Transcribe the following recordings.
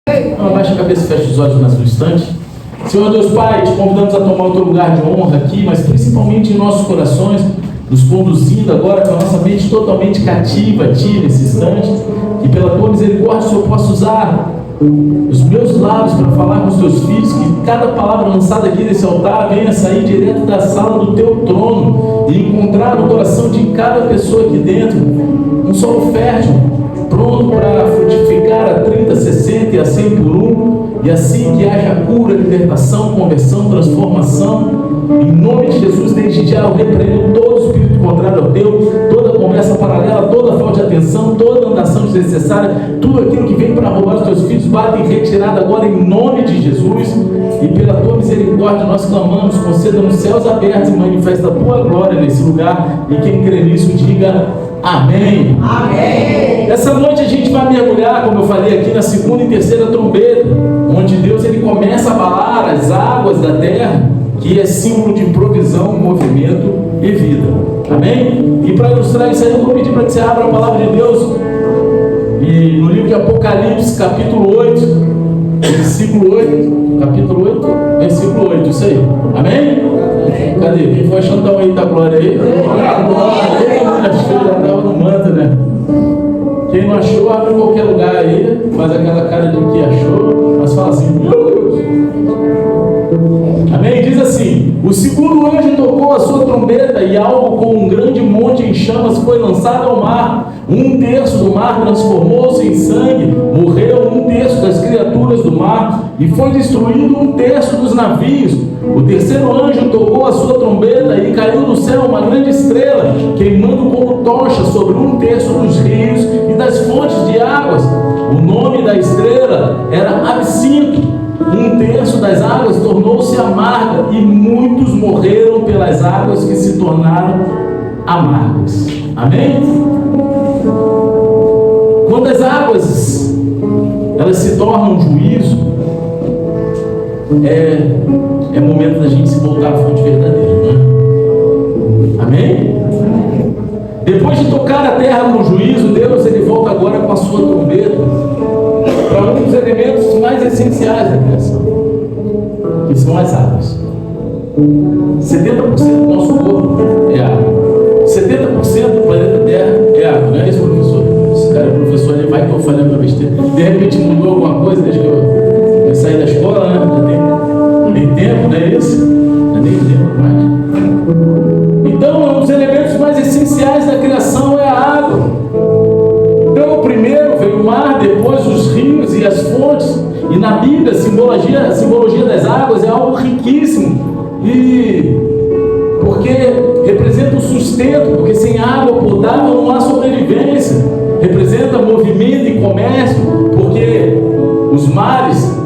Abaixa a cabeça e fecha os olhos nesse instante. Senhor Deus Pai, te convidamos a tomar o teu lugar de honra aqui, mas principalmente em nossos corações, nos conduzindo agora com a nossa mente totalmente cativa a Ti nesse instante, e pela Tua misericórdia, Senhor, possa usar os meus lábios para falar com os Teus filhos, que cada palavra lançada aqui nesse altar venha sair direto da sala do Teu trono e encontrar no coração de cada pessoa aqui dentro um solo fértil, pronto para frutificar a 30, 60 e a 100 por um, e assim que haja cura, libertação, conversão, transformação. Em nome de Jesus, desde já eu repreendo todo espírito contrário ao teu, toda conversa paralela, toda falta de atenção, toda andação desnecessária, tudo aquilo que vem para roubar os teus filhos, bate em retirada agora em nome de Jesus. E pela tua misericórdia nós clamamos, conceda-nos céus abertos e manifesta a tua glória nesse lugar, e quem crê nisso diga amém. Amém. Essa noite a gente vai mergulhar, como eu falei aqui, na segunda e terceira trombeta, onde Deus ele começa a abalar as águas da terra, que é símbolo de provisão, movimento e vida. Amém? E para ilustrar isso aí, eu vou pedir para que você abra a palavra de Deus e no livro de Apocalipse, capítulo 8, versículo 8, capítulo 8, versículo 8, isso aí. Amém? Cadê? Quem foi Xandão aí da glória aí? Quem não achou, já estava no manto, né? Quem não achou, abre em qualquer lugar aí, faz aquela cara de que achou, mas fala assim, meu Deus. Amém? Diz assim: o segundo anjo tocou a sua trombeta, e algo como um grande monte em chamas foi lançado ao mar. Um terço do mar transformou-se em sangue, morreu um terço das criaturas do mar, e foi destruído um terço dos navios. O terceiro anjo tocou a sua trombeta, e caiu do céu uma grande estrela, queimando como tocha sobre um terço dos rios e das fontes de águas. O nome da estrela era Absinto. Um terço das águas tornou-se amarga, e muitos morreram pelas águas que se tornaram amargas. Amém? Quando as águas elas se tornam juízo, é momento da gente se voltar à fonte verdadeira, né? Amém? Depois de tocar a terra com juízo, Deus ele volta agora com a sua trombeta para um dos elementos mais essenciais da criação, que são as águas. 70% do nosso corpo é água. 70% do planeta Terra é água. Não é isso, professor? Esse cara é professor, ele vai que eu falei uma besteira. De repente mudou alguma coisa desde que eu saí da escola, né? Já tem tempo, não é isso? Já tem tempo mais. Então, um dos elementos mais essenciais da criação é a água. Então, primeiro veio o mar, depois os rios e as fontes. E na Bíblia, a simbologia das águas é algo riquíssimo. E porque representa o sustento, porque sem água potável não há sobrevivência. Representa movimento e comércio, porque os mares,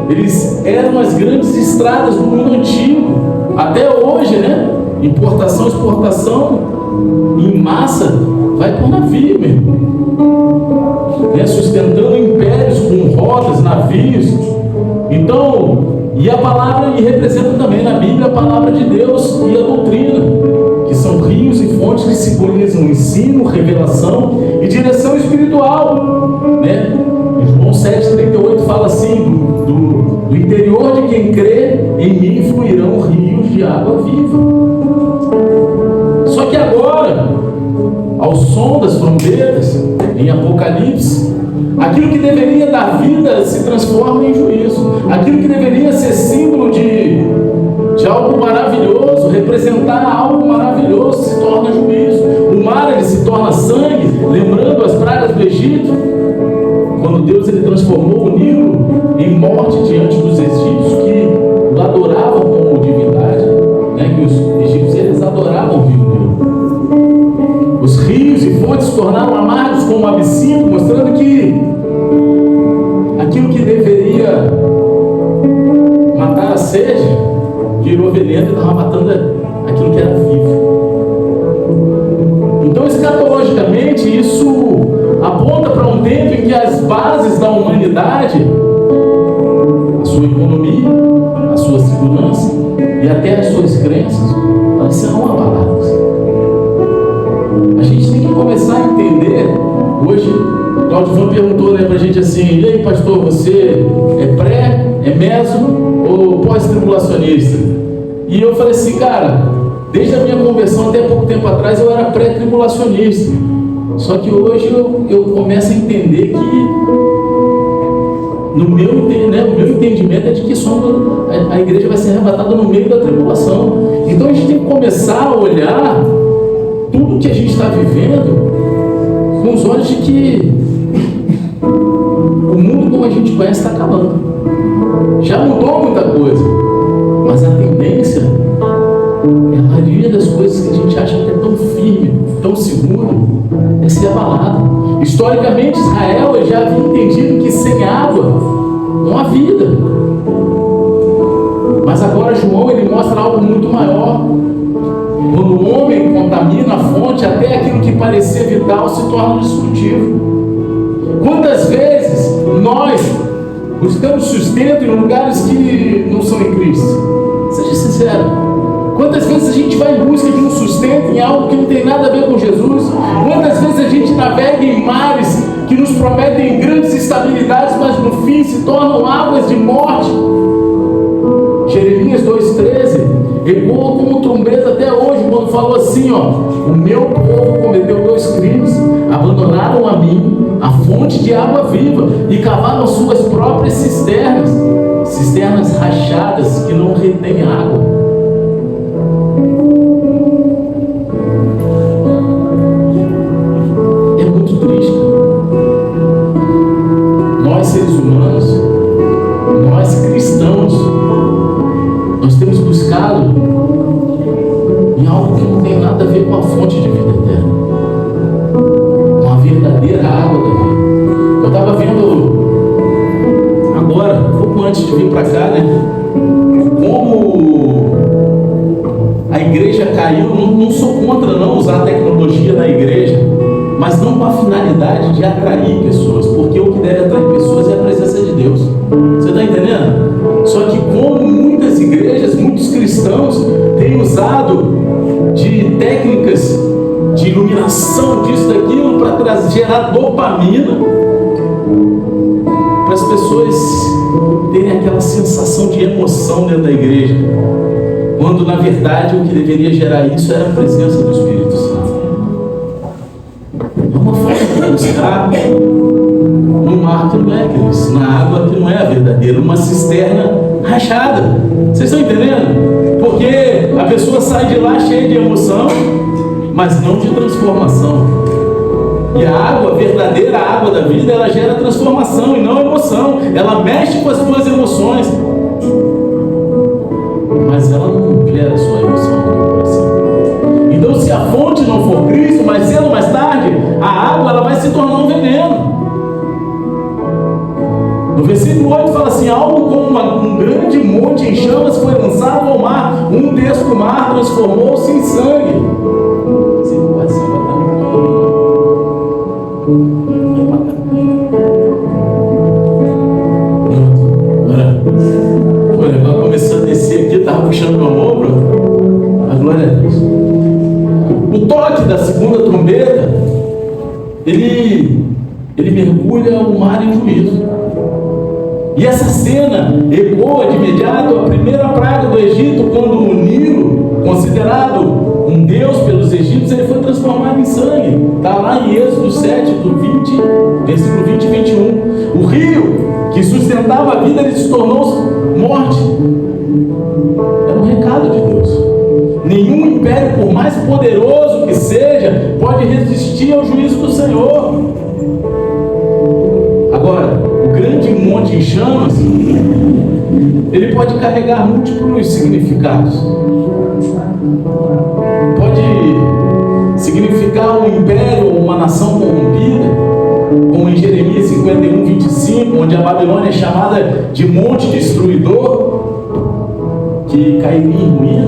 eles eram as grandes estradas do mundo antigo. Até hoje, né? Importação e exportação em massa vai por navio, meu irmão. Sustentando impérios com rodas, navios. Então, e a palavra, e representa também na Bíblia a palavra de Deus e a doutrina, que são rios e fontes que simbolizam ensino, revelação e direção espiritual, né? Em João 7,38 fala assim: do interior de quem crê em mim fluirão rios de água viva. Só que agora, ao som das trombetas, em Apocalipse, aquilo que deveria dar vida se transforma em juízo. Aquilo que deveria ser símbolo de algo maravilhoso, representar algo maravilhoso, se torna juízo. O mar ele se torna sangue, lembrando as pragas do Egito, quando Deus ele transformou o Nilo em morte diante dos egípcios que o adoravam como divindade, né? Que os egípcios eles adoravam o rio Nilo. Os rios e fontes se tornaram amargos como um absinto, mostrando que aquilo que deveria matar a sede virou veneno e estava matando aquilo que era vivo. Então, escatologicamente, isso aponta para um tempo em que as bases da humanidade, a sua economia, a sua segurança e até as suas crenças, elas serão abaladas. A gente tem que começar a entender hoje Claudio perguntou, né, pra gente assim: e aí, pastor, você é pré, é meso ou pós-tribulacionista? E eu falei assim: cara, desde a minha conversão até pouco tempo atrás eu era pré-tribulacionista. Só que hoje eu começo a entender que o meu entendimento é de que a igreja vai ser arrebatada no meio da tribulação. Então a gente tem que começar a olhar tudo que a gente está vivendo com os olhos de que o mundo como a gente conhece está acabando. Já mudou muita coisa, mas a tendência é a maioria das coisas que a gente acha que é tão firme, tão seguro, é ser abalado. Historicamente, Israel já havia entendido que sem água não há vida. Mas agora João ele mostra algo muito maior. Quando o homem contamina a fonte, até aquilo que parecia vital se torna destrutivo. Quantas vezes nós buscamos sustento em lugares que não são em Cristo? Seja sincero. Quantas vezes a gente vai em busca de um sustento em algo que não tem nada a ver com Jesus? Quantas vezes a gente navega em mares que nos prometem grandes estabilidades, mas no fim se tornam águas de morte? Jeremias 2,13 ecoa como trombeta até hoje, quando falou assim: o meu povo cometeu 2 crimes, abandonaram a mim, a fonte de água viva, e cavaram suas próprias cisternas rachadas que não retêm água. É muito triste. Nós seres humanos, nós cristãos, nós temos buscado em algo que não tem nada a ver com a fonte de vida eterna, com a verdadeira água da vida. Eu estava vendo agora, pouco antes de vir para cá, né, como a igreja caiu. Não sou contra não usar a tecnologia na igreja, mas não com a finalidade de atrair pessoas, porque o que deve atrair pessoas é a presença de Deus. Você está entendendo? Só que como muitas igrejas, muitos cristãos têm usado de técnicas de iluminação, disso, daquilo, para gerar dopamina, para as pessoas terem aquela sensação de emoção dentro da igreja, quando na verdade o que deveria gerar isso era a presença do Espírito Santo. É uma forma de buscar num mar que não é Cristo, na água que não é a verdadeira, uma cisterna rachada. Vocês estão entendendo? Porque a pessoa sai de lá cheia de emoção, mas não de transformação. E a água, a verdadeira água da vida, ela gera transformação e não emoção. Ela mexe com as tuas emoções, mas ela não gera só emoção no teu coração. Então, se a fonte não for Cristo, mais cedo ou mais tarde, a água ela vai se tornar um veneno. No versículo 8 fala assim: algo como um grande monte em chamas foi lançado ao mar, um terço do mar transformou-se em sangue. Agora começou a descer aqui, estava puxando meu ombro. A glória a Deus. O toque da segunda trombeta, ele mergulha o mar em juízo. E essa cena ecoa de imediato a primeira praga do Egito, quando o Nilo, considerado um deus pelos egípcios, ele foi transformado em sangue. Está lá em Êxodo 7, do 20, versículo 20 e 21. O rio que sustentava a vida, ele se tornou morte. Era um recado de Deus. Nenhum império, por mais poderoso que seja, pode resistir ao juízo do Senhor. Agora, o grande monte em chamas, ele pode carregar múltiplos significados. Pode significar um império ou uma nação corrompida, como em Jeremias 51, 25, onde a Babilônia é chamada de monte destruidor, que cairia em ruína.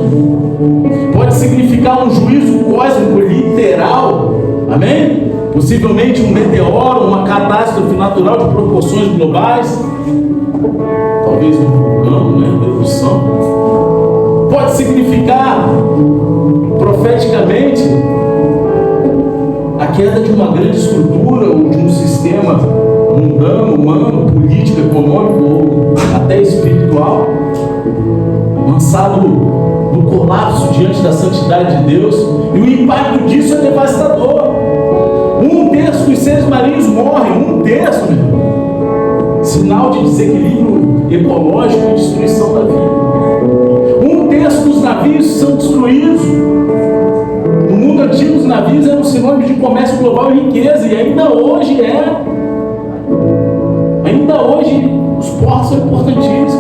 Pode significar um juízo cósmico literal, amém? Possivelmente um meteoro, uma catástrofe natural de proporções globais, talvez um vulcão, uma erupção. Pode significar profeticamente a queda de uma grande estrutura ou de um sistema mundano, humano, político, econômico ou até espiritual, lançado no colapso diante da santidade de Deus, e o impacto disso é devastador. 1/3 dos seres marinhos morrem, 1/3, meu irmão. Sinal de desequilíbrio ecológico e destruição da vida. 1/3 dos navios são destruídos. No mundo antigo, os navios eram sinônimo de comércio global e riqueza, e ainda hoje é. Ainda hoje, os portos são importantíssimos.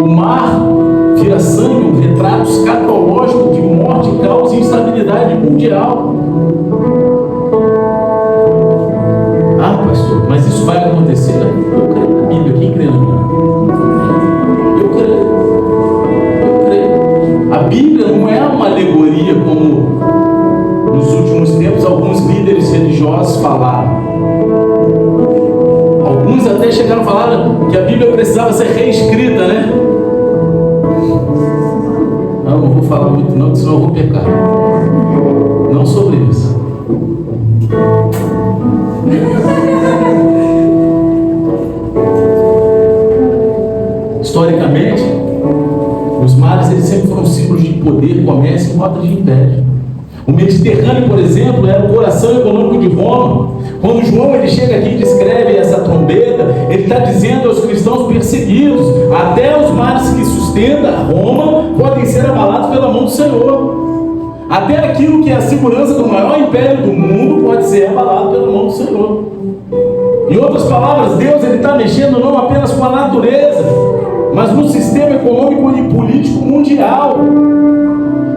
O mar vira sangue, um retrato escatológico de morte, caos e instabilidade mundial. Ah, pastor, mas isso vai acontecer? Eu creio na Bíblia. Quem crê na Bíblia? Eu creio. A Bíblia não é uma alegoria como nos últimos tempos alguns líderes religiosos falaram. Alguns até chegaram a falar que a Bíblia precisava ser reescrita, né? Não vou falar muito não, senão eu vou pecar. Não sobre isso. Historicamente, os mares eles sempre foram símbolos de poder, comércio e rota de império. O Mediterrâneo, por exemplo, era o coração econômico de Roma. Quando João ele chega aqui e descreve essa trombeta, ele está dizendo aos cristãos perseguidos: até os mares que sustentam Roma podem ser abalados pela mão do Senhor. Até aquilo que é a segurança do maior império do mundo pode ser abalado pela mão do Senhor. Em outras palavras, Deus está mexendo não apenas com a natureza, mas no sistema econômico e político mundial.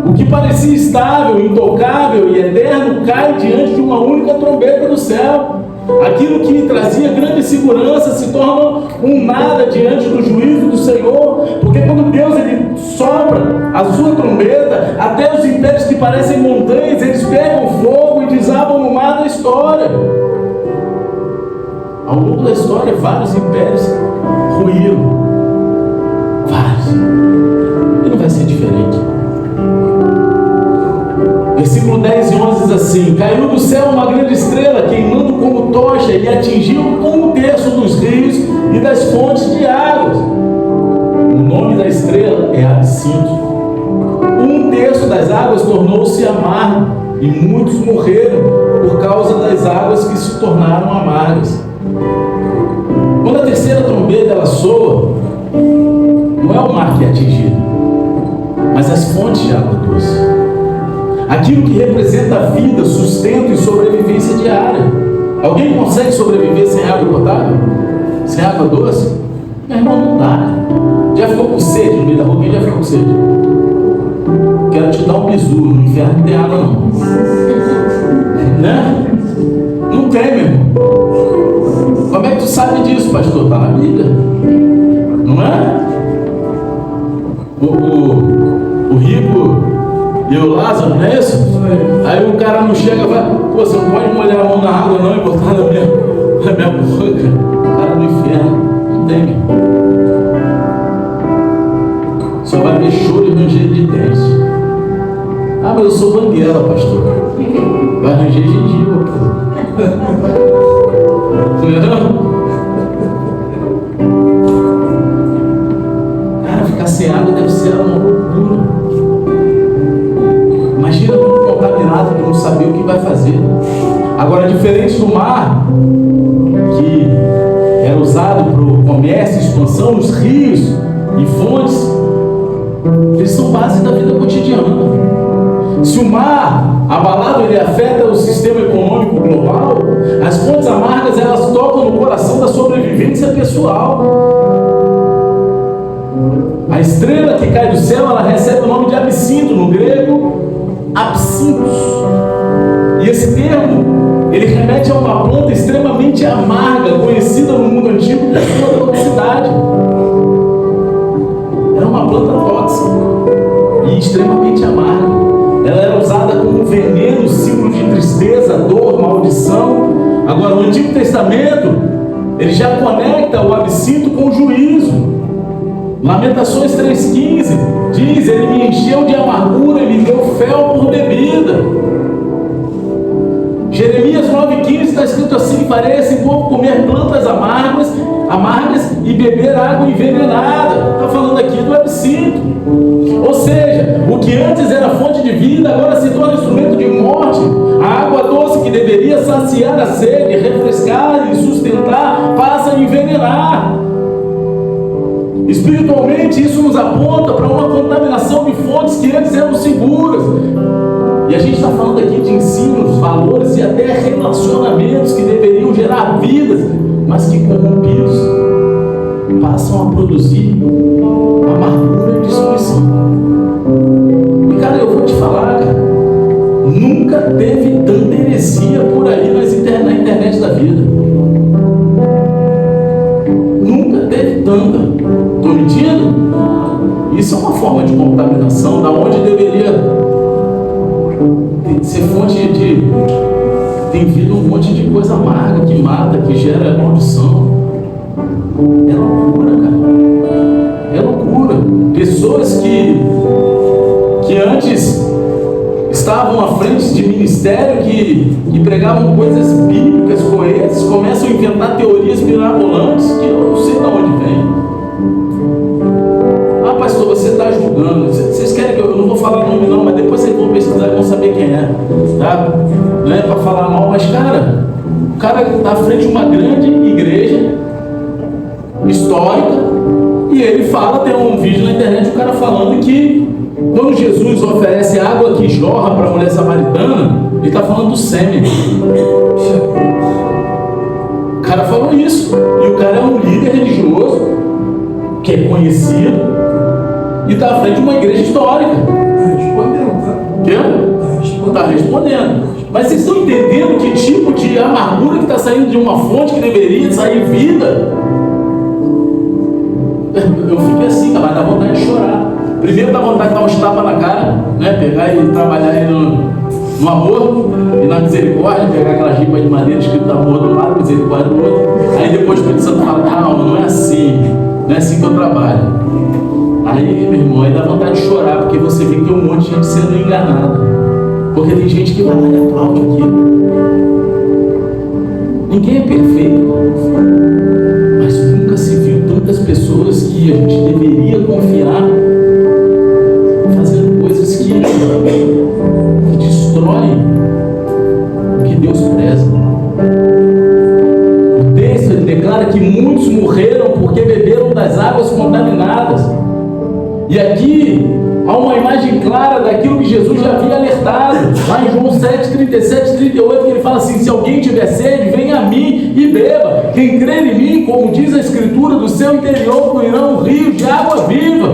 O que parecia estável, intocável e eterno cai diante de uma única trombeta do céu. Aquilo que me trazia grande segurança se torna um nada diante do juízo do Senhor, porque quando Deus ele sopra a sua trombeta, até os impérios que parecem montanhas, eles pegam fogo e desabam no mar da história. Ao longo da história, vários impérios ruíram. Vários. E não vai ser diferente. Versículo 10 e 11 diz assim: caiu do céu uma grande estrela, queimando como tocha, e atingiu 1/3 dos rios e das fontes de águas. O nome da estrela é Absinto. 1/3 das águas tornou-se amargo, e muitos morreram por causa das águas que se tornaram amargas. Quando a terceira trombeta ela soa, não é o mar que é atingido, mas as fontes de água doce. Aquilo que representa a vida, sustento e sobrevivência diária. Alguém consegue sobreviver sem água potável? Sem água doce? Meu irmão, não dá. Já ficou com sede no meio da rua? Quem já ficou com sede? Quero te dar um bisu, no inferno não tem água não. Né? Não tem, meu irmão. Como é que tu sabe disso, pastor? Está na Bíblia. Não é? O rico e o Lázaro, não é isso? Aí o cara não chega e vai: pô, você não pode molhar a mão na água não e botar na minha boca. O cara no inferno. Não tem, meu. Só vai ver choro e ranger de dentes. Ah, mas eu sou banguela, pastor. Vai ranger gengiva, pô. Não? Cara, ficar sem água deve ser uma loucura. Imagina tudo contaminado, que não saber o que vai fazer. Agora, diferente do mar, que era usado para o comércio e expansão, os rios e fontes, eles são base da vida cotidiana. Se o mar abalado ele afeta o sistema econômico global, as fontes amargas elas tocam no coração da sobrevivência pessoal. A estrela que cai do céu, ela recebe o nome de Absinto, no grego absintos. E esse termo, ele remete a uma planta extremamente amarga, conhecida no mundo antigo por sua toxicidade. Era uma planta tóxica e extremamente amarga. Ela era usada como veneno, símbolo de tristeza, dor, maldição. Agora, o Antigo Testamento, ele já conecta o absinto com o juízo. Lamentações 3,15 diz: ele me encheu de amargura e me deu fel por bebida. Jeremias 9,15 está escrito assim: farei esse povo comer plantas amargas e beber água envenenada. Está falando aqui do absinto. Ou seja, o que antes era fonte de vida, agora se torna instrumento de morte. A água doce que deveria saciar a sede, refrescar e sustentar, passa a envenenar. Espiritualmente, isso nos aponta para uma contaminação de fontes que antes eram seguras. E a gente está falando aqui de ensinos, valores e até relacionamentos que deveriam gerar vidas, mas que corrompidos passam a produzir amargura e destruição. E cara, eu vou te falar, cara, nunca teve tanta heresia por aí na internet da vida. Nunca teve tanta. Estou mentindo? Isso é uma forma de contaminação, da onde deveria ser fonte de... Tem vindo um monte de coisa amarga, que mata, que gera maldição. É loucura, cara. É loucura. Pessoas que antes estavam à frente de ministério, que pregavam coisas bíblicas, coerentes, começam a inventar teorias mirabolantes que eu não sei de onde vem. Ah, pastor, você está julgando. Vocês querem que eu não vou falar nome não, mas depois vocês vão pesquisar e vão saber quem é, tá? Não é para falar mal, mas cara, o cara está à frente de uma grande igreja histórica e ele fala, tem um vídeo na internet, o cara falando que quando Jesus oferece água que jorra para a mulher samaritana, ele está falando do sêmen. O cara falou isso, e o cara é um líder religioso que é conhecido e está à frente de uma igreja histórica. Está respondendo. Mas vocês estão entendendo que tipo de amargura que está saindo de uma fonte que deveria sair vida? Eu fiquei assim, cara, dá vontade de chorar. Primeiro dá vontade de dar uns tapas na cara, né? Pegar e trabalhar aí no amor e na misericórdia, pegar aquela ripa de madeira escrito amor do lado, misericórdia do outro. Aí depois o Espírito Santo fala, calma, não é assim que eu trabalho. Aí, meu irmão, aí dá vontade de chorar, porque você vê que tem um monte de gente sendo enganada. Porque tem gente que vai lá e aplaude aquilo. Ninguém é perfeito, mas nunca se viu tantas pessoas que a gente deveria confiar fazendo coisas que destroem o que Deus preza. O texto declara que muitos morreram porque beberam das águas contaminadas. E aqui há uma imagem clara daquilo que Jesus já havia alertado. Lá em João 7, 37, 38, que ele fala assim: se alguém tiver sede, venha a mim e beba. Quem crer em mim, como diz a Escritura, do seu interior fluirão um rio de água viva.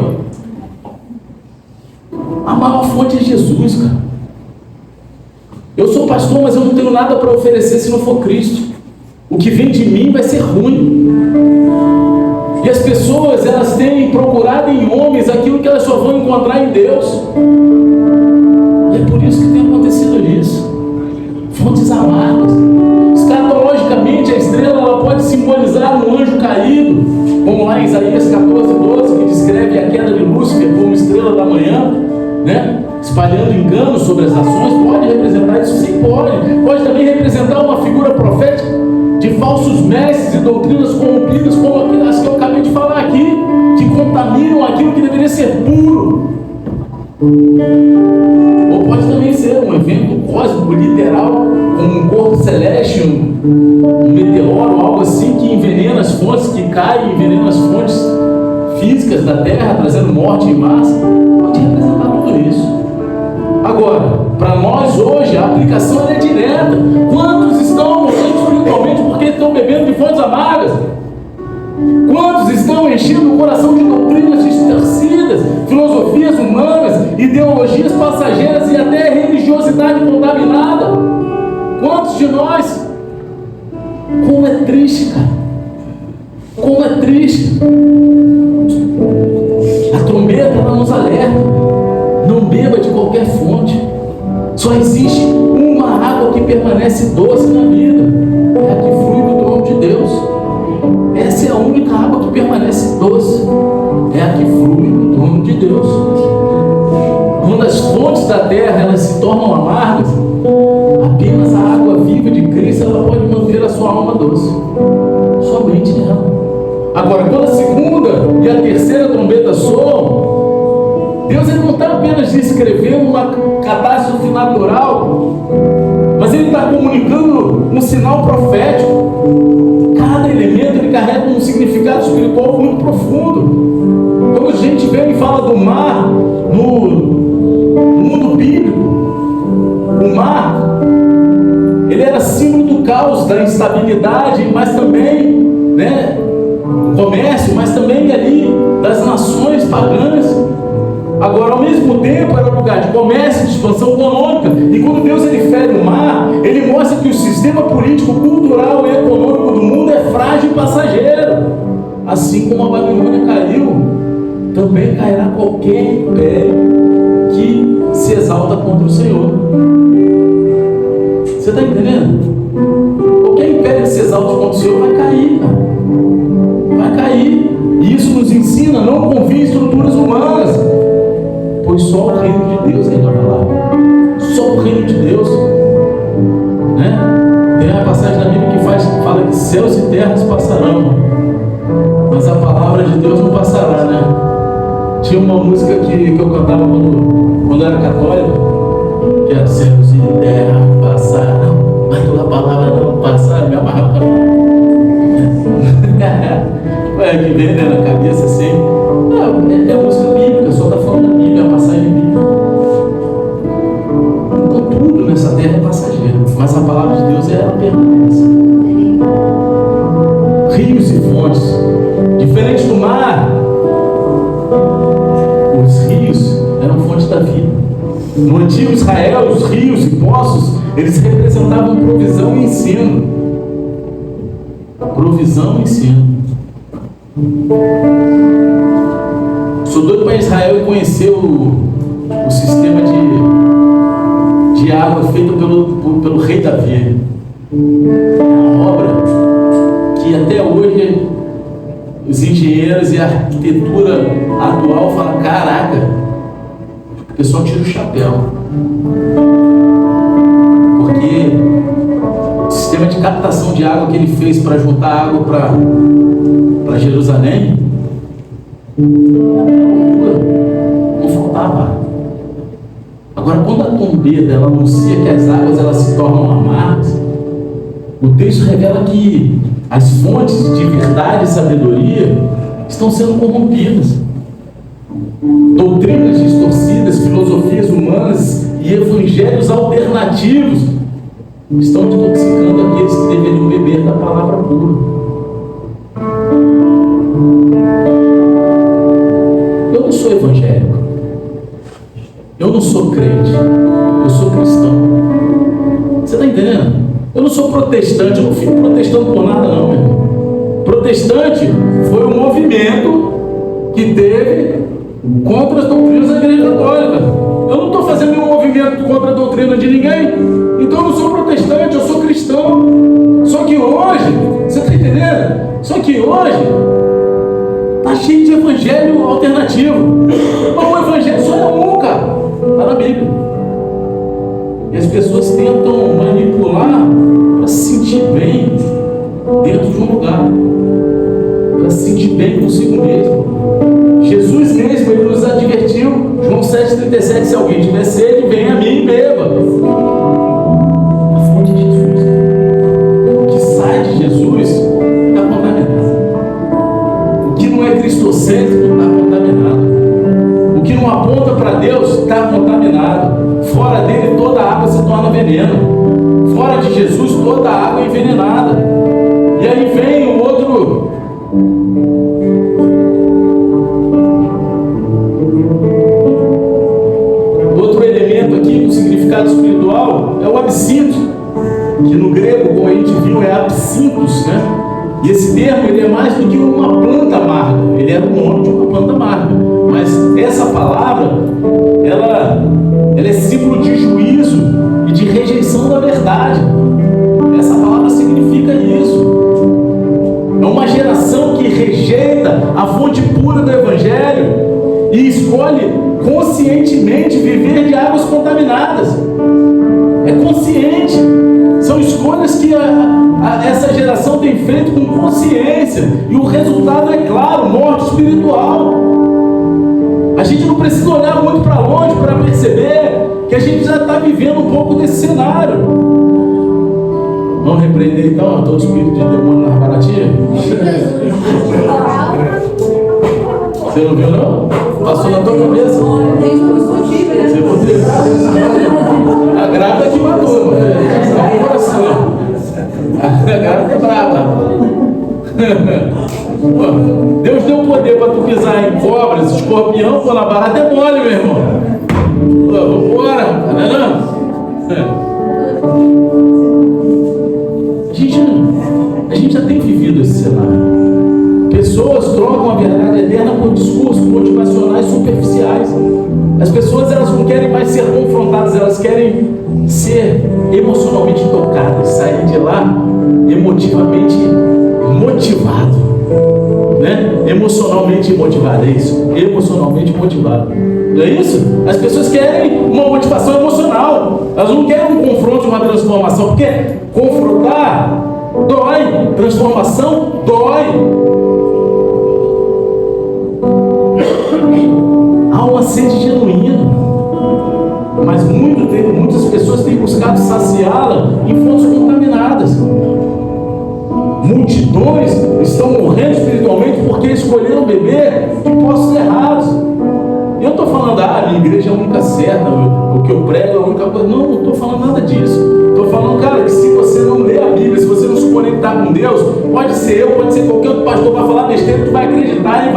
A maior fonte é Jesus, cara. Eu sou pastor, mas eu não tenho nada para oferecer se não for Cristo. O que vem de mim vai ser ruim. E as pessoas, elas têm procurado em homens aquilo que elas só vão encontrar em Deus. E é por isso que tem acontecido isso. Fontes amargas. Escatologicamente, a estrela ela pode simbolizar um anjo caído, como lá em Isaías 14, 12, que descreve a queda de Lúcifer como estrela da manhã, né? Espalhando engano sobre as nações. Pode representar isso? Sim, pode. Pode também representar uma figura profética de falsos mestres e doutrinas corrompidas, como as que eu acabei de falar aqui, que contaminam aquilo que deveria ser puro. Ou pode também ser um evento cósmico, literal, como um corpo celeste, um meteoro, algo assim, que envenena as fontes, que cai e envenena as fontes físicas da Terra, trazendo morte em massa. Pode representar tudo isso. Agora, para nós hoje, a aplicação é direta. Quantos estão morrendo espiritualmente porque estão bebendo de fontes amargas? Quantos estão enchendo o coração de doutrinas distorcidas, filosofias humanas, ideologias passageiras e até religiosidade contaminada? Quantos de nós? Como é triste, cara. Como é triste. A trombeta ela nos alerta. Não beba de qualquer fonte. Só existe uma água que permanece doce na vida. É a que flui do trono de Deus. Essa é a única água que permanece doce. É a que flui do trono de Deus. Quando as fontes da terra elas se tornam amargas, apenas a água viva Agora, quando a segunda e a terceira trombeta soam, Deus ele não está apenas descrevendo uma catástrofe natural, mas Ele está comunicando um sinal profético. Cada elemento ele carrega um significado espiritual muito profundo. Quando a gente vem e fala do mar no mundo bíblico, o mar ele era símbolo do caos, da instabilidade, mas também, né, do comércio, mas também ali das nações pagãs. Agora, ao mesmo tempo, era um lugar de comércio, de expansão econômica. E quando Deus ele fere o mar, ele mostra que o sistema político, cultural e econômico do mundo é frágil e passageiro. Assim como a Babilônia caiu, também cairá qualquer império que se exalta contra o Senhor. Você está entendendo? Qualquer império que se exalta contra o Senhor vai cair, cara. Vai cair. E isso nos ensina: não confie em estruturas humanas, pois só o reino de Deus ainda vai lá. Só o reino de Deus, né? Tem uma passagem da Bíblia que fala que céus e terras passarão, mas a palavra de Deus não passará, né? Tinha uma música que eu cantava quando era católico, que era céus e terras passarão, mas tua palavra não passará. Me amarrava. Que vem, né, na cabeça assim. Não, é música bíblica, só está falando da Bíblia, a passagem bíblica. Então tudo nessa terra é passageiro, mas a palavra de Deus ela permanece. Rios e fontes, diferente do mar, os rios eram fontes da vida. No antigo Israel, os rios e poços, eles representavam provisão e ensino. Provisão e ensino. Sou doido para Israel e conhecer o sistema de água feito pelo rei Davi. É uma obra que até hoje os engenheiros e a arquitetura atual falam: caraca, o pessoal tira o chapéu, porque o sistema de captação de água que ele fez para juntar água para Jerusalém, não faltava. Agora, quando a trombeta ela anuncia que as águas elas se tornam amargas, o texto revela que as fontes de verdade e sabedoria estão sendo corrompidas. Doutrinas distorcidas, filosofias humanas e evangelhos alternativos estão intoxicando aqueles que deveriam beber da palavra pura. Eu não sou evangélico, eu não sou crente, eu sou cristão. Você está entendendo? Eu não sou protestante, eu não fico protestando por nada não, meu irmão. Protestante foi um movimento que teve contra as doutrinas da Igreja Católica. Eu não estou fazendo nenhum movimento contra a doutrina de ninguém, então eu não sou protestante, eu sou cristão. Só que hoje, você está entendendo? Só que hoje está cheio de evangelho alternativo. Mas o evangelho só é um, cara. Está na Bíblia. E as pessoas tentam manipular para se sentir bem dentro de um lugar, para se sentir bem consigo mesmo. Jesus mesmo, ele nos advertiu, João 7,37, se alguém tiver sede, venha a mim e beba. A fonte de Jesus. O que sai de Jesus está contaminado. O que não é cristocêntrico está contaminado. O que não aponta para Deus está contaminado. Fora dele toda a água se torna veneno. Fora de Jesus toda a água é envenenada. E aí vem o outro elemento aqui do significado espiritual, é o absinto, que no grego, como a gente viu, é absintos, né? E esse termo ele é mais do que uma planta amarga, ele é o nome de uma planta amarga. Mas essa palavra, ela é símbolo de juízo e de rejeição da verdade. Essa palavra significa isso. É uma geração que rejeita a fonte pura do Evangelho e escolhe conscientemente viver de águas contaminadas. É consciente. São São escolhas que essa geração tem feito com consciência. E o resultado é claro, morte espiritual. A gente não precisa olhar muito para longe para perceber que a gente já está vivendo um pouco desse cenário. Vamos repreender então todo espírito de demônio nas baratinhas? Você não viu não? Passou na tua cabeça? Você poderia. A grávida que matou, mano. A grávida é brava. Deus deu poder para tu pisar em cobras, escorpião, pô, na barata é mole, meu irmão. Vambora, não é não? A gente já tem vivido esse cenário. Pessoas trocam a verdade eterna por discursos motivacionais superficiais. As pessoas, elas não querem mais ser confrontadas, elas querem ser emocionalmente tocadas, sair de lá emotivamente motivado, né? Emocionalmente motivado, é isso? Emocionalmente motivado. Não é isso? As pessoas querem uma motivação emocional. Elas não querem um confronto, uma transformação, porque confrontar dói, transformação dói. Há uma sede genuína, mas muitas pessoas têm buscado saciá-la em fontes contaminadas. Multidões estão morrendo espiritualmente porque escolheram beber de poços errados. E eu estou falando, a minha igreja é a única certa, o que eu prego é a única coisa. Não estou falando nada disso. Estou falando, cara, que se você não lê a Bíblia, se você não se conectar com Deus, pode ser eu, pode ser qualquer outro pastor, vai falar besteira, tu vai acreditar e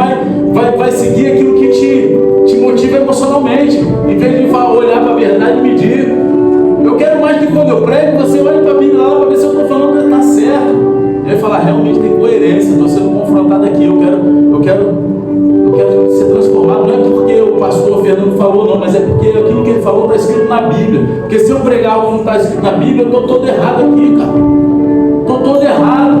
vai seguir aquilo que te motiva emocionalmente, em vez de olhar para a verdade e medir. Eu quero mais que quando eu prego, você olhe para a Bíblia lá para ver se eu estou falando que está certo. E aí falar, realmente tem coerência, estou sendo confrontado aqui, eu quero ser transformado. Não é porque o pastor Fernando falou, não, mas é porque aquilo que ele falou está escrito na Bíblia. Porque se eu pregar algo que não está escrito na Bíblia, eu estou todo errado aqui, cara. Estou todo errado.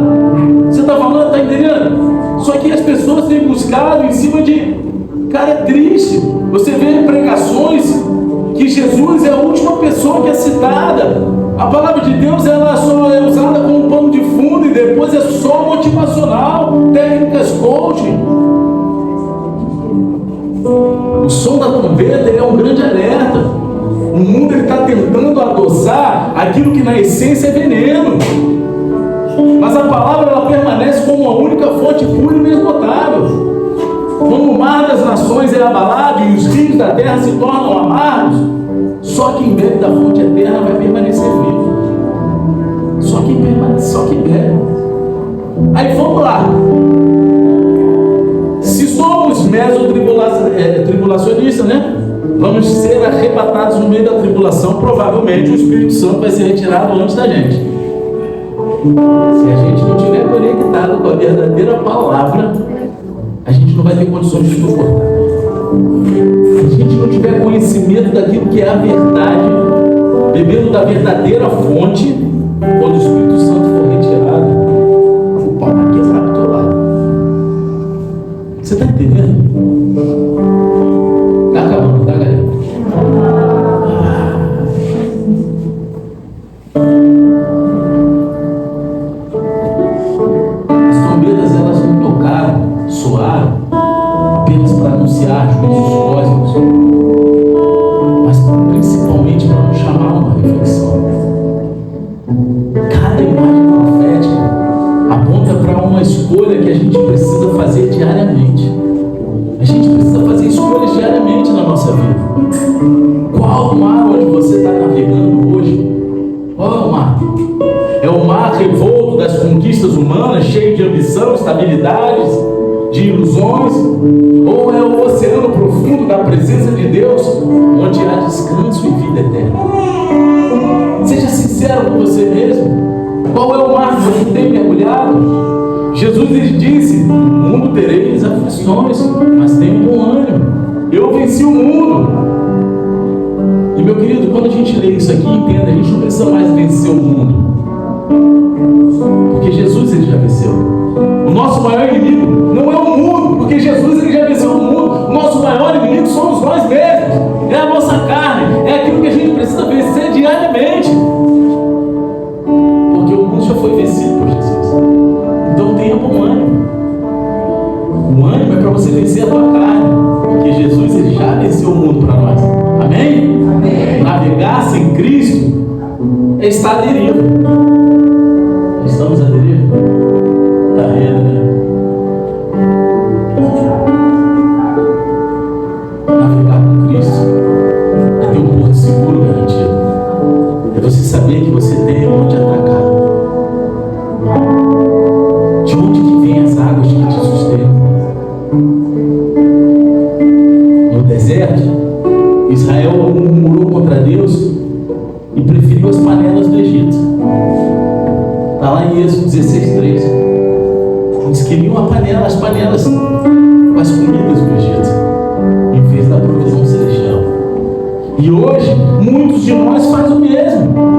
Você está falando, está entendendo? Só que as pessoas têm buscado em cima de... Cara, é triste. Você vê pregações que Jesus é a última pessoa que é citada. A palavra de Deus, ela só é usada como pano de fundo e depois é só motivacional, técnicas coaching. O som da trombeta é um grande alerta. O mundo está tentando adoçar aquilo que na essência é veneno. Mas a palavra, ela permanece como a única fonte pura e inesgotável. Quando o mar das nações é abalado e os rios da terra se tornam amargos, só quem bebe da fonte eterna vai permanecer vivo. Só quem bebe. Aí vamos lá. Se somos meso-tribulacionistas, né? Vamos ser arrebatados no meio da tribulação. Provavelmente o Espírito Santo vai ser retirado antes da gente. Se a gente não estiver conectado com a verdadeira palavra, a gente não vai ter condições de suportar. Se a gente não tiver conhecimento daquilo que é a verdade, bebendo da verdadeira fonte, quando o Espírito Santo for retirado, o pau vai quebrar do teu lado. Você está entendendo? Está acabando, tá, galera? As trombetas, elas não tocaram, soaram apenas para anunciar juízos cósmicos, mas principalmente para nos chamar a uma reflexão. Cada imagem profética aponta para uma escolha que a gente precisa fazer diariamente. A gente precisa fazer escolhas diariamente na nossa vida. Qual o mar onde você está navegando hoje? Qual é o mar? É o mar revolto das conquistas humanas, cheio de ambição, estabilidades, de ilusões? Ou é o oceano profundo da presença de Deus, onde há descanso e vida eterna? Seja sincero com você mesmo. Qual é o mar que você tem mergulhado? Jesus lhes disse: no mundo tereis aflições, mas tenham bom ânimo. Eu venci o mundo. E meu querido, quando a gente lê isso aqui, entenda, a gente não precisa mais vencer o mundo, porque Jesus, ele já venceu. O nosso maior inimigo não é o mundo, porque Jesus, ele já venceu o mundo. O nosso maior inimigo somos nós mesmos. É a nossa carne, é aquilo que a gente precisa vencer diariamente. um ânimo. O ânimo é para você vencer a tua carne, porque Jesus ele já venceu o mundo para nós. Amém? Amém? Navegar sem Cristo é estar à deriva. Estamos à deriva? Está vendo, né? Navegar com Cristo é ter um porto seguro garantido. É você saber que você tem onde atracar. De onde que vem as águas que te sustentam? No deserto, Israel murmurou contra Deus e preferiu as panelas do Egito. Está lá em Êxodo 16:3. Eles queriam as panelas com as comidas do Egito, em vez da provisão celestial. E hoje, muitos de nós fazem o mesmo.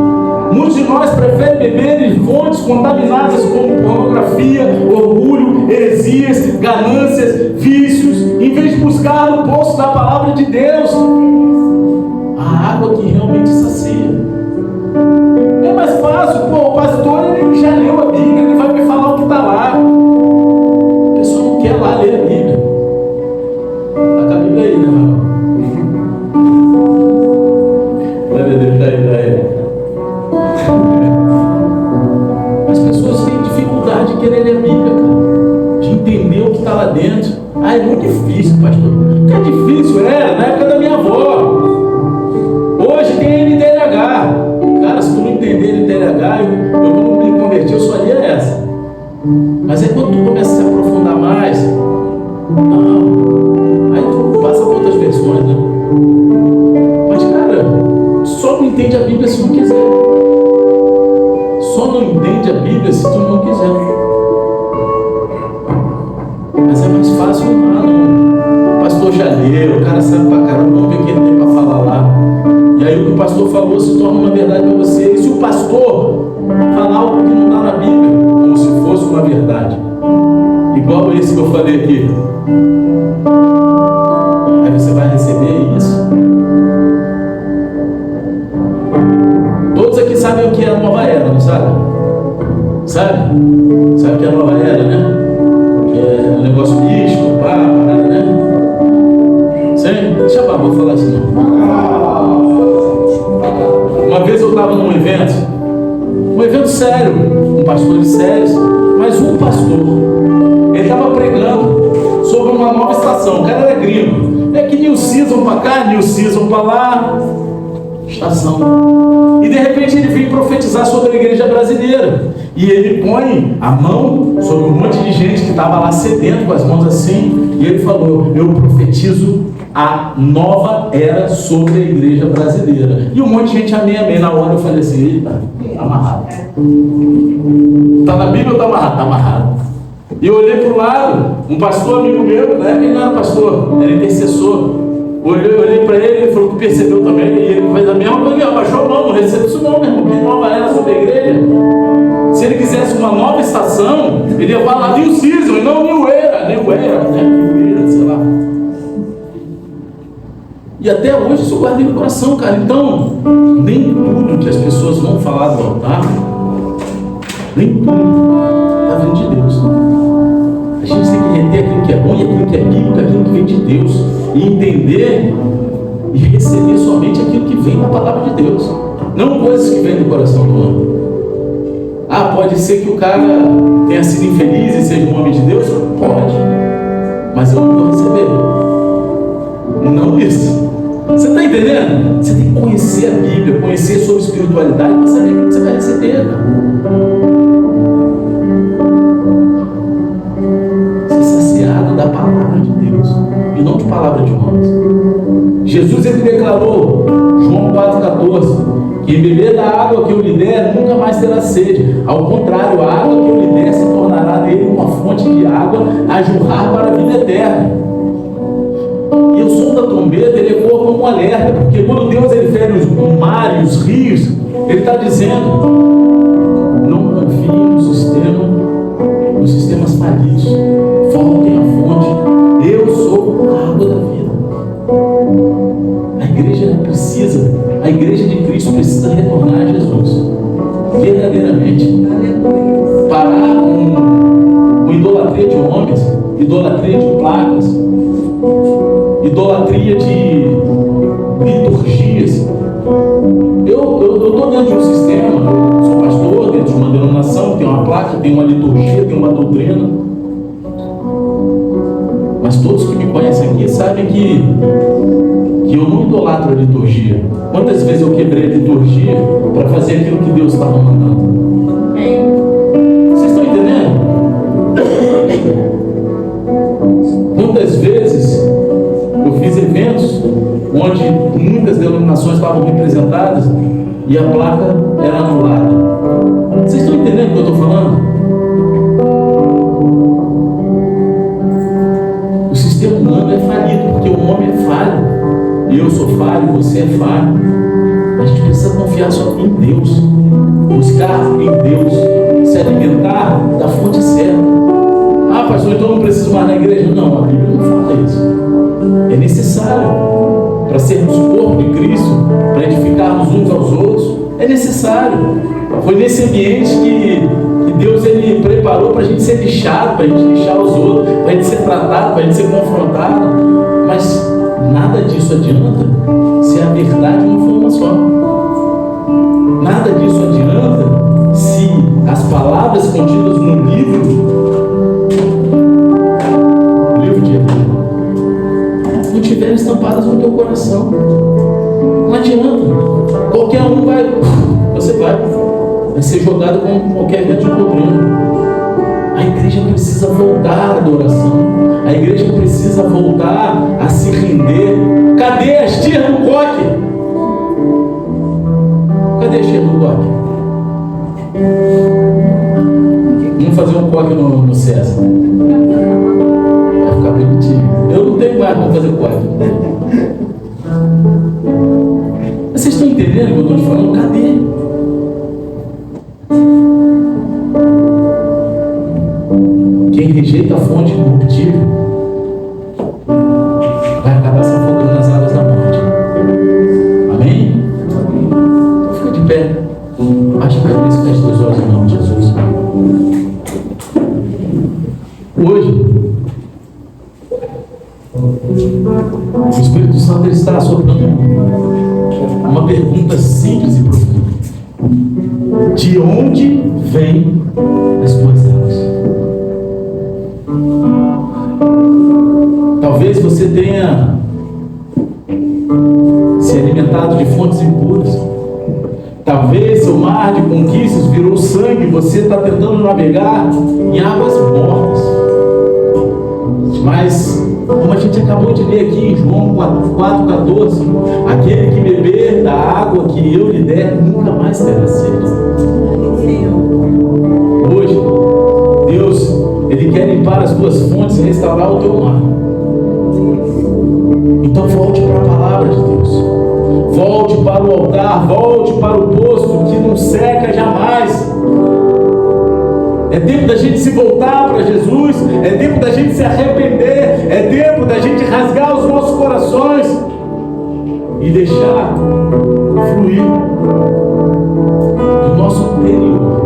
Muitos de nós preferem beber em fontes contaminadas como pornografia, orgulho, heresias, ganâncias, vícios, em vez de buscar no poço da palavra de Deus a água que realmente sacia. É mais fácil, o pastor ele já leu a Bíblia, ele vai me falar o que está lá. A pessoa não quer lá ler a Bíblia. Está com a Bíblia aí, né, irmão? As pessoas têm dificuldade de querer ler a Bíblia, cara, de entender o que está lá dentro. É muito difícil, pastor. O que é difícil era na época da minha avó. Hoje tem NTLH. Cara, se tu não entender NTLH, eu quando me converti, eu só lia essa. Mas aí quando tu começa a se aprofundar mais, não. Aí tu passa por outras versões, né? Mas, cara, só não entende a Bíblia se não quiser. Só não entende a Bíblia se tu não quiser. Mas é mais fácil lá, não. O pastor já leu, o cara sabe pra caramba, vamos ver o que ele tem pra falar lá. E aí o que o pastor falou se torna uma verdade para você. E se o pastor falar algo que não está na Bíblia, como se fosse uma verdade, igual esse que eu falei aqui, aí você vai receber isso. Todos aqui sabem o que é a nova era, não sabe? Sabe? Sabe o que é a nova era, né? Que é um negócio místico, parada, né? Sim? Deixa eu vou falar isso não. Uma vez eu estava num evento sério, com pastores sérios, mas um pastor, ele estava pregando sobre uma nova estação. O cara era gringo. É que new season para cá, new season para lá, estação. E de repente ele vem profetizar sobre a igreja brasileira. E ele põe a mão sobre um monte de gente que estava lá sedento, com as mãos assim, e ele falou: eu profetizo a nova era sobre a igreja brasileira. E um monte de gente, amém, amém. Na hora eu falei assim: eita, tá amarrado. Tá na Bíblia ou tá amarrado? Tá amarrado. E eu olhei para o lado, um pastor amigo meu, né? Ele não era pastor, era intercessor. Olhei para ele, ele falou que percebeu também, e ele fez a mesma coisa, abaixou a mão, não recebeu isso não, meu irmão, que nova era sobre a igreja. Se ele quisesse uma nova estação, ele ia falar New Season, e não New Era, né? New Era, sei lá. E até hoje isso eu guardei no coração, cara. Então, nem tudo que as pessoas vão falar do altar, nem tudo está vindo de Deus. A gente tem que reter aquilo que é bom e aquilo que é bíblico, aquilo que vem de Deus. E entender e receber somente aquilo que vem da palavra de Deus. Não coisas que vêm do coração do homem. Ah, pode ser que o cara tenha sido infeliz e seja um homem de Deus? Pode. Mas eu não vou receber. Não isso. Você está entendendo? Você tem que conhecer a Bíblia, conhecer sobre espiritualidade para saber o que você vai receber. Ser saciado da palavra de Deus e não de palavra de homens. Jesus ele declarou, João 4,14, que beber da água que eu lhe der nunca mais terá sede. Ao contrário, a água que eu lhe der se tornará nele uma fonte de água a jorrar para a vida eterna. E o som da trombeta ele ecoa como um alerta, porque quando Deus ele fere os mares, os rios, ele está dizendo: não confie nos sistemas falidos, foquem a fonte. Eu sou a água da vida. A igreja precisa, a igreja de Cristo precisa retornar a Jesus verdadeiramente, parar com idolatria idolatria de homens, idolatria de placas, idolatria de liturgias. Eu estou dentro de um sistema, sou pastor, dentro de uma denominação, tem uma placa, tem uma liturgia, tem uma doutrina. Mas todos que me conhecem aqui sabem que eu não idolatro a liturgia. Quantas vezes eu quebrei a liturgia para fazer aquilo que Deus estava mandando? Vocês estão entendendo? Quantas vezes eu fiz eventos onde muitas denominações estavam representadas e a placa era anulada? Vocês estão entendendo o que eu estou falando? O sistema humano é falido porque o homem é falho. Eu sou falho, você é falho. A gente precisa confiar só em Deus, buscar em Deus, se alimentar da fonte certa. Ah, pastor, então eu não preciso mais na igreja? Não, a Bíblia não fala isso. É necessário para sermos o corpo de Cristo, para edificarmos uns aos outros. É necessário. Foi nesse ambiente que Deus ele preparou para a gente ser lixado, para a gente lixar os outros, para a gente ser tratado, para a gente ser confrontado. Mas nada disso adianta se a verdade não for uma só. Nada disso adianta se as palavras contidas no livro de Hebreus, não estiverem estampadas no teu coração. Não adianta. Qualquer um você vai ser jogado com qualquer vento de doutrina. A igreja precisa voltar à adoração. A igreja precisa voltar a se render. Cadê as tias do coque? Cadê as tias do coque? Vamos fazer um coque no César. Vai ficar bonitinho. Eu não tenho mais, vamos fazer coque. Vocês estão entendendo o que eu estou te falando? Cadê? Quem rejeita a fonte corruptível vai acabar se afogando nas águas da morte. Amém? Então fica de pé. Baixa a cabeça e fecha os olhos em nome de Jesus. Hoje, o Espírito Santo ele está assoprando uma pergunta simples e profunda. De onde vêm as tuas águas? Talvez você tenha se alimentado de fontes impuras. Talvez seu mar de conquistas virou sangue e você está tentando navegar em águas mortas. Mas, como a gente acabou de ler aqui em João 4,14, aquele que beber da água que eu lhe der nunca mais terá sede. Hoje, Deus ele quer limpar as tuas fontes e restaurar o teu mar. Então volte para a palavra de Deus. Volte para o altar, volte para o poço que não seca jamais. É tempo da gente se voltar para Jesus. É tempo da gente se arrepender. É tempo da gente rasgar os nossos corações e deixar fluir do nosso interior.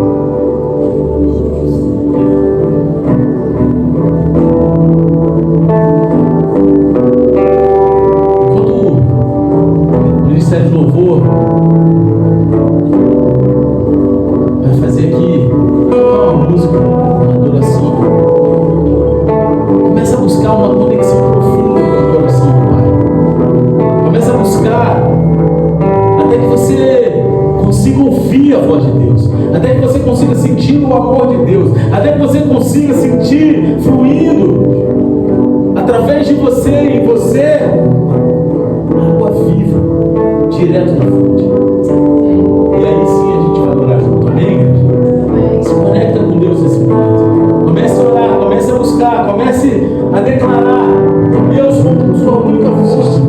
Ministério de Louvor vai fazer aqui uma música, uma adoração. Começa a buscar uma conexão profunda com o coração do Pai. Começa a buscar até que você consiga ouvir a voz de Deus, até que você consiga sentir o amor de Deus, até que você consiga sentir fluindo através de você e você água viva direto da fonte. E aí sim a gente vai adorar junto. Amém, igreja? Se conecta com Deus nesse momento. Comece a orar, comece a buscar, comece a declarar Deus como sua única força.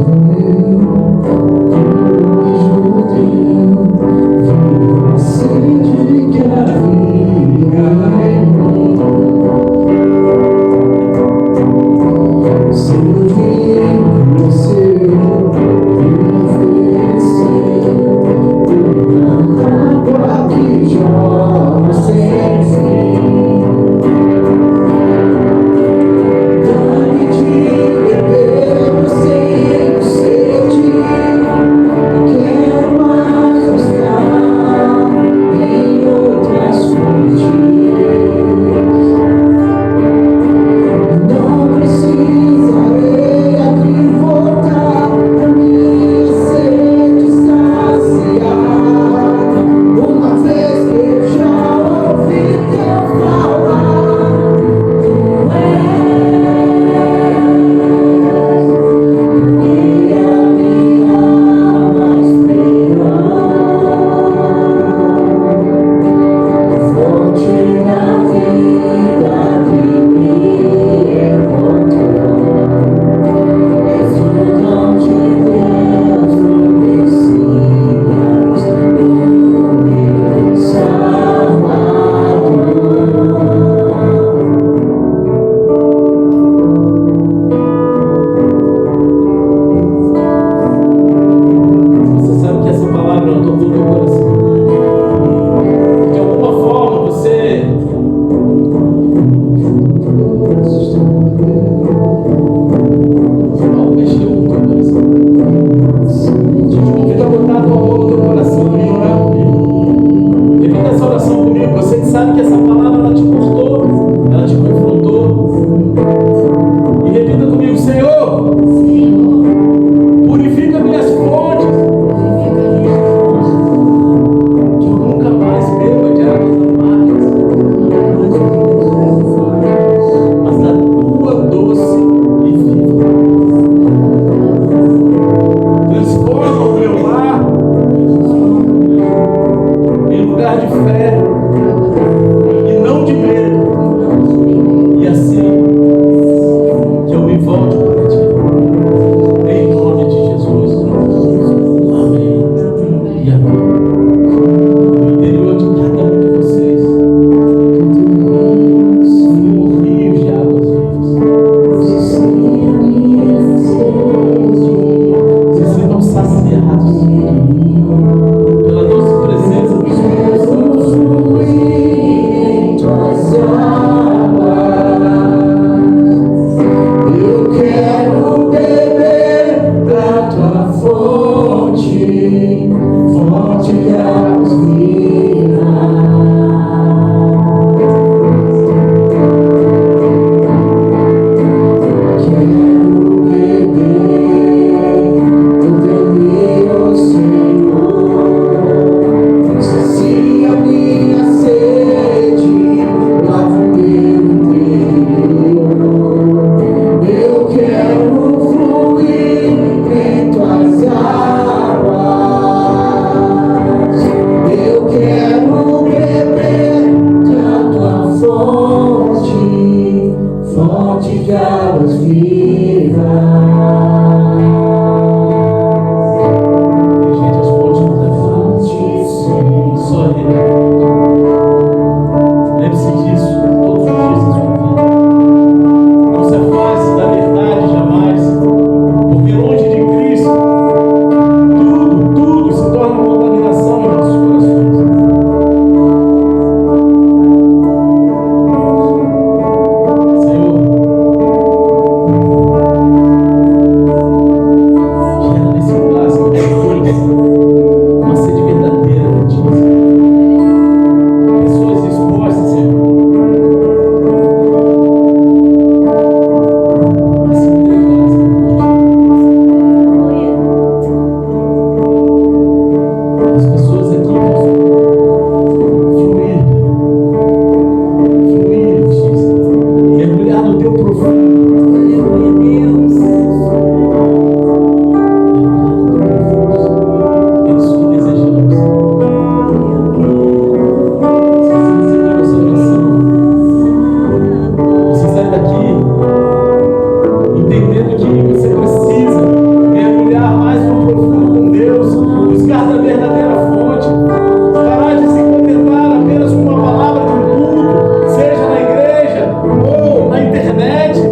fonte de águas vivas. Gente, as fontes não devem só Ele. Lembre-se disso todos os dias da sua vida. Não se afaste da verdade jamais, porque longe de Cristo, tudo se torna contaminação em nossos corações. Senhor, gera nesse coração uma sede verdadeira de Ti. Pessoas dispostas, Senhor, a se entregar, Senhor, por Ti. As pessoas aqui possam fluir, Jesus, mergulhar no Teu profundo. É isso que desejamos. Se você recebeu essa oração, você sai daqui entendendo que você precisa mergulhar mais no profundo com Deus, buscar da verdadeira fonte, parar de se contentar apenas com uma palavra de um culto, seja na igreja ou na internet.